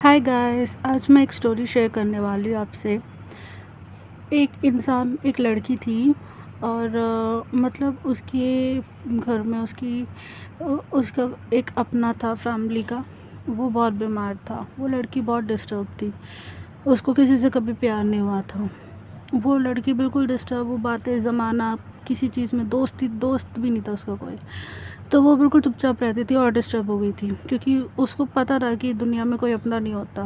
Hi guys, आज मैं एक स्टोरी शेयर करने वाली हूँ आपसे। एक लड़की थी और मतलब उसके घर में उसका एक अपना था फैमिली का। वो बहुत बीमार था। वो लड़की बहुत डिस्टर्ब थी। उसको किसी से कभी प्यार नहीं हुआ था। वो लड़की बिल्कुल डिस्टर्ब, वो बातें ज़माना किसी चीज़ में दोस्त भी नहीं था उसका कोई। तो वो बिल्कुल चुपचाप रहती थी और डिस्टर्ब हो गई थी, क्योंकि उसको पता था कि दुनिया में कोई अपना नहीं होता।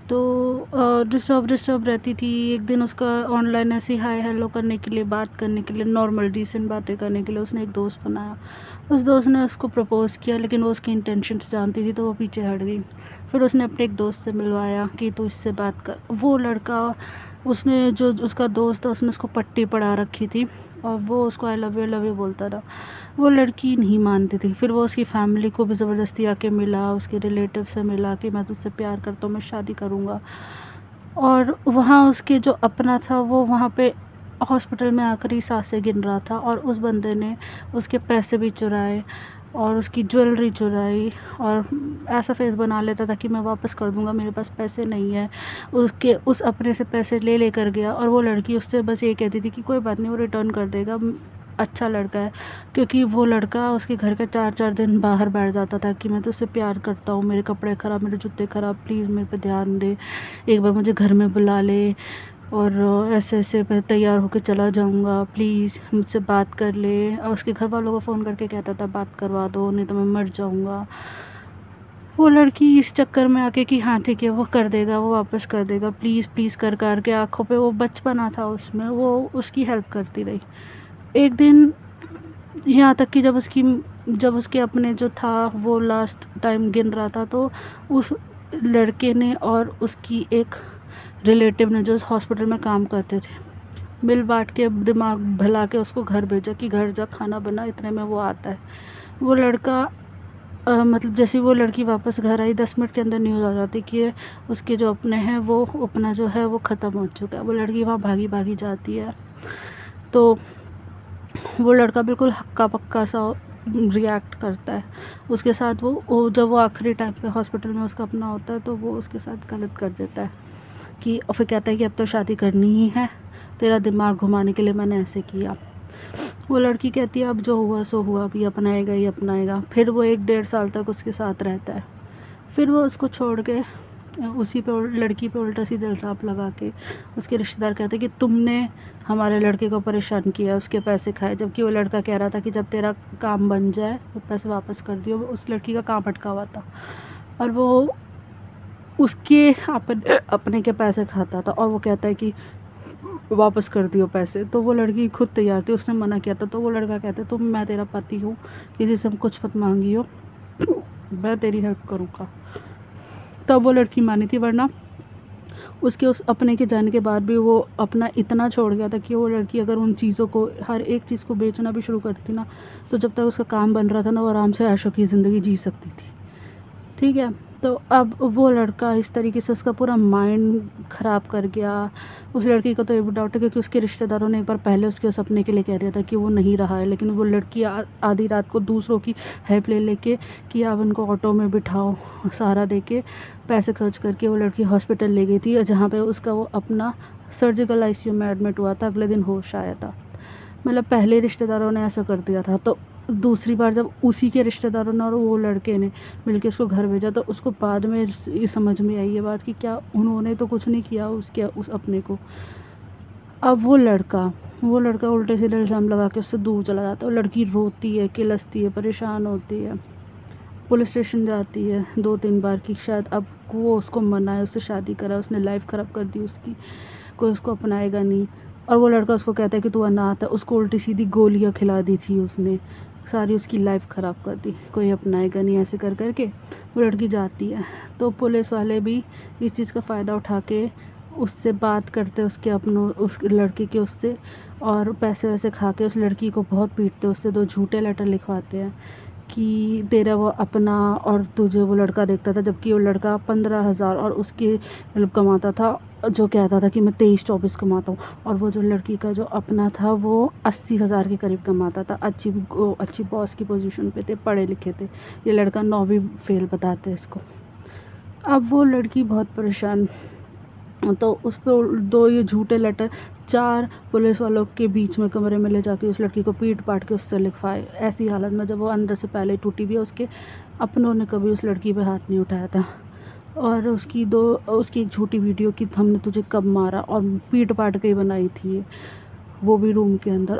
तो डिस्टर्ब रहती थी। एक दिन उसका ऑनलाइन ऐसे हाय हेलो करने के लिए, बात करने के लिए, नॉर्मल डिसेंट बातें करने के लिए उसने एक दोस्त बनाया। उस दोस्त ने उसको प्रपोज़ किया, लेकिन वो उसकी इंटेंशंस जानती थी तो वो पीछे हट गई। फिर उसने अपने एक दोस्त से मिलवाया कि तू इससे बात कर। वो लड़का, उसने जो उसका दोस्त था, उसने उसको पट्टी पढ़ा रखी थी और वो उसको आई लव यू बोलता था। वो लड़की नहीं मानती थी। फिर वो उसकी फैमिली को भी ज़बरदस्ती आके मिला, उसके रिलेटिव से मिला कि मैं तुझसे प्यार करता हूँ, मैं शादी करूँगा। और वहाँ उसके जो अपना था वो वहाँ पे हॉस्पिटल में आखिरी सांसें गिन रहा था, और उस बंदे ने उसके पैसे भी चुराए और उसकी ज्वेलरी चुराई, और ऐसा फेस बना लेता था कि मैं वापस कर दूंगा, मेरे पास पैसे नहीं है। उसके उस अपने से पैसे ले कर गया, और वो लड़की उससे बस ये कहती थी कि कोई बात नहीं, वो रिटर्न कर देगा, अच्छा लड़का है। क्योंकि वो लड़का उसके घर के 4-4 दिन बाहर बैठ जाता था कि मैं तो उससे प्यार करता हूँ, मेरे कपड़े ख़राब, मेरे जूते ख़राब, प्लीज़ मेरे पे ध्यान दे, एक बार मुझे घर में बुला ले, और ऐसे-ऐसे मैं तैयार होके चला जाऊँगा, प्लीज़ मुझसे बात कर ले। और उसके घर वालों को फ़ोन करके कहता था बात करवा दो, नहीं तो मैं मर जाऊँगा। वो लड़की इस चक्कर में आके कि हाँ ठीक है, वो कर देगा, वो वापस कर देगा, प्लीज़ प्लीज़ कर के आँखों पे वो बचपना था उसमें, वो उसकी हेल्प करती रही। एक दिन यहाँ तक कि जब उसके अपने जो था वो लास्ट टाइम गिन रहा था, तो उस लड़के ने और उसकी एक रिलेटिव ने जो हॉस्पिटल में काम करते थे, मिल बांट के दिमाग भला के उसको घर भेजा कि घर जा, खाना बना, इतने में वो आता है। वो लड़का मतलब जैसे वो लड़की वापस घर आई, 10 मिनट के अंदर न्यूज़ आ जाती कि उसके जो अपने हैं वो अपना जो है वो ख़त्म हो चुका है। वो लड़की वहाँ भागी भागी जाती है। तो वो लड़का बिल्कुल हक्का पक्का सा रिएक्ट करता है उसके साथ। वो जब वो आखिरी टाइम पे हॉस्पिटल में उसका अपना होता है, तो वो उसके साथ गलत कर देता है कि, और फिर कहता है कि अब तो शादी करनी ही है, तेरा दिमाग घुमाने के लिए मैंने ऐसे किया। वो लड़की कहती है अब जो हुआ सो हुआ, अभी अपनाएगा ही अपनाएगा। फिर वो 1-1.5 साल तक उसके साथ रहता है। फिर वो उसको छोड़ के उसी पे लड़की पे उल्टा सीधा इल्ज़ाम लगा के, उसके रिश्तेदार कहते हैं कि तुमने हमारे लड़के को परेशान किया, उसके पैसे खाए, जबकि वो लड़का कह रहा था कि जब तेरा काम बन जाए वो पैसे वापस कर दियो। उस लड़की का काम अटका हुआ था और वो उसके अपने के पैसे खाता था, और वो कहता है कि वापस कर दियो पैसे। तो वो लड़की खुद तैयार थी, उसने मना किया था। तो वो लड़का कहता है तुम, मैं तेरा पति हूँ, किसी से कुछ मत मांगियो, मैं तेरी हेल्प करूँगा। तब वो लड़की मानी थी, वरना उसके उस अपने के जाने के बाद भी वो अपना इतना छोड़ गया था कि वो लड़की अगर उन चीज़ों को, हर एक चीज़ को बेचना भी शुरू करती ना, तो जब तक उसका काम बन रहा था ना, वो आराम से ऐशो की ज़िंदगी जी सकती थी। ठीक है। तो अब वो लड़का इस तरीके से उसका पूरा माइंड ख़राब कर गया। उस लड़की का तो ये भी डाउट है, क्योंकि उसके रिश्तेदारों ने एक बार पहले उसके उस सपने के लिए कह दिया था कि वो नहीं रहा है, लेकिन वो लड़की आधी रात को दूसरों की हेल्प ले लेके कि आप उनको ऑटो में बिठाओ, सहारा दे के पैसे खर्च करके वो लड़की हॉस्पिटल ले गई थी, जहाँ पे उसका वो अपना सर्जिकल आईसीयू में एडमिट हुआ था। अगले दिन होश आया था। मतलब पहले रिश्तेदारों ने ऐसा कर दिया था, तो दूसरी बार जब उसी के रिश्तेदारों ने और वो लड़के ने मिलके उसको घर भेजा, तो उसको बाद में ये समझ में आई ये बात कि क्या उन्होंने तो कुछ नहीं किया उसके उस अपने को। अब वो लड़का उल्टे सीधे इल्ज़ाम लगा के उससे दूर चला जाता है। वो लड़की रोती है, किलसती है, परेशान होती है, पुलिस स्टेशन जाती है 2-3 बार कि शायद अब वो उसको मनाए, उससे शादी कराए, उसने लाइफ ख़राब कर दी उसकी, कोई उसको अपनाएगा नहीं। और वो लड़का उसको कहता है कि तू अनाथ है। उसको उल्टी सीधी गोलियां खिला दी थी उसने, सारी उसकी लाइफ ख़राब कर दी, कोई अपनाएगा नहीं, ऐसे कर के वो लड़की जाती है। तो पुलिस वाले भी इस चीज़ का फ़ायदा उठा के उससे बात करते, उसके अपनों उस लड़के के उससे, और पैसे वैसे खा के उस लड़की को बहुत पीटते, उससे 2 झूठे लेटर लिखवाते हैं कि तेरा वो अपना और तुझे वो लड़का देखता था, जबकि वो लड़का 15,000 और उसके मतलब कमाता था, जो कहता था कि मैं 23-24 कमाता हूँ। और वो जो लड़की का जो अपना था वो 80,000 के करीब कमाता था, अच्छी बॉस की पोजीशन पे थे, पढ़े लिखे थे। ये लड़का 9वीं फेल बताते इसको। अब वो लड़की बहुत परेशान, तो उस पे 2 ये झूठे लेटर 4 पुलिस वालों के बीच में कमरे में ले जाके उस लड़की को पीट-पाट के उससे लिखवाए। ऐसी हालत में जब वो अंदर से पहले ही टूटी हुई है, उसके अपनों ने कभी उस लड़की पे हाथ नहीं उठाया था। और उसकी एक झूठी वीडियो कि हमने तुझे कब मारा, और पीट-पाट के ही बनाई थी ये, वो भी रूम के अंदर।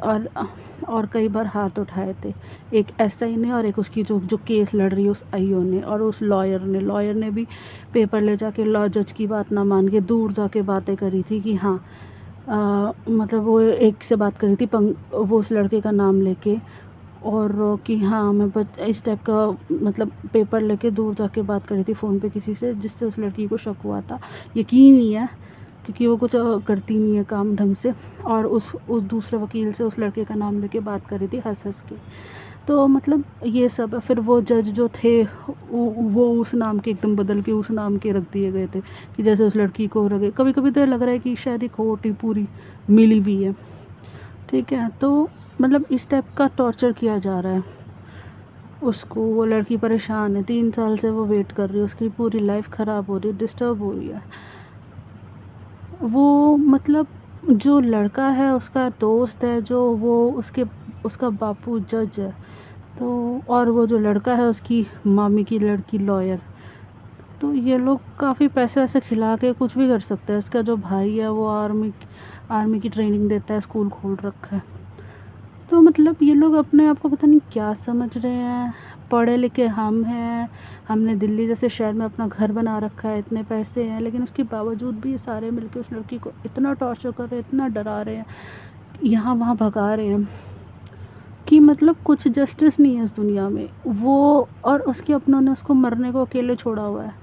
और कई बार हाथ उठाए थे, एक एसआई ने और एक उसकी जो जो केस लड़ रही है उस आईओ ने, और उस लॉयर ने भी पेपर ले जाके लॉ जज की बात ना मान के दूर जाके बातें करी थी कि हाँ, मतलब वो एक से बात करी थी वो उस लड़के का नाम लेके, और कि हाँ मैं इस टाइप का मतलब पेपर लेके दूर जाके बात करी थी फ़ोन पे किसी से, जिससे उस लड़की को शक हुआ था। यकीन नहीं है क्योंकि वो कुछ करती नहीं है काम ढंग से। और उस दूसरे वकील से उस लड़के का नाम लेके बात करी थी हँस-हँस के। तो मतलब ये सब है। फिर वो जज जो थे वो उस नाम के एकदम बदल के उस नाम के रख दिए गए थे कि जैसे उस लड़की को रखे। कभी-कभी तो ये लग रहा है कि शायद ये कोर्ट ही पूरी मिली हुई है। ठीक है? तो मतलब इस टाइप का टॉर्चर किया जा रहा है उसको। वो लड़की परेशान है, 3 साल से वो वेट कर रही है, उसकी पूरी लाइफ़ ख़राब हो रही है, डिस्टर्ब हो रही है। वो मतलब जो लड़का है उसका दोस्त है, जो वो उसका बापू जज है। तो और वो जो लड़का है उसकी मामी की लड़की लॉयर। तो ये लोग काफ़ी पैसे-वैसे खिला के कुछ भी कर सकते हैं। इसका जो भाई है वो आर्मी की ट्रेनिंग देता है, स्कूल खोल रखा है। तो मतलब ये लोग अपने आप को पता नहीं क्या समझ रहे हैं। पढ़े लिखे हम हैं, हमने दिल्ली जैसे शहर में अपना घर बना रखा है, इतने पैसे हैं, लेकिन उसके बावजूद भी ये सारे मिलके उस लड़की को इतना टॉर्चर कर रहे हैं, इतना डरा रहे हैं, यहाँ वहाँ भगा रहे हैं कि मतलब कुछ जस्टिस नहीं है इस दुनिया में। वो और उसके अपनों ने उसको मरने को अकेले छोड़ा हुआ है।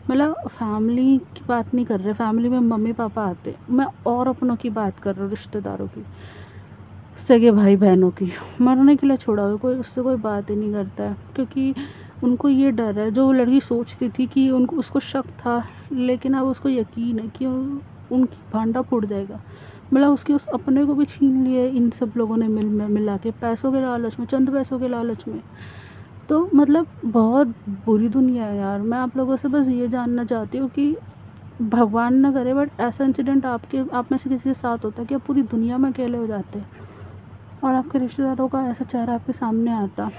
मतलब फैमिली की बात नहीं कर रहे, फैमिली में मम्मी-पापा आते। मैं और अपनों की बात कर रही हूँ, रिश्तेदारों की, सगे भाई-बहनों की। मरने के लिए छोड़ा हुआ है, कोई उससे कोई बात ही नहीं करता है, क्योंकि उनको ये डर है। जो वो लड़की सोचती थी कि उसको शक था, लेकिन अब उसको यकीन है कि उनकी भांडा फूट जाएगा। मतलब उसके उस अपने को भी छीन लिए इन सब लोगों ने मिला के, पैसों के लालच में, चंद पैसों के लालच में। तो मतलब बहुत बुरी दुनिया है यार। मैं आप लोगों से बस ये जानना चाहती हूँ कि भगवान ना करे बट ऐसा इंसिडेंट आप में से किसी के साथ होता है कि आप पूरी दुनिया में अकेले हो जाते हैं और आपके रिश्तेदारों का ऐसा चेहरा आपके सामने आता,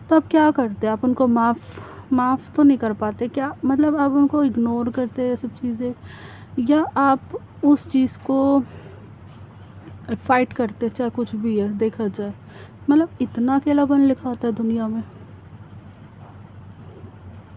तो आप क्या करते? आप उनको माफ़ तो नहीं कर पाते क्या? मतलब आप उनको इग्नोर करते हैं ये सब चीज़ें, या आप उस चीज़ को फ़ाइट करते, चाहे कुछ भी है देखा जाए। मतलब इतना अकेलापन लिखा होता है दुनिया में।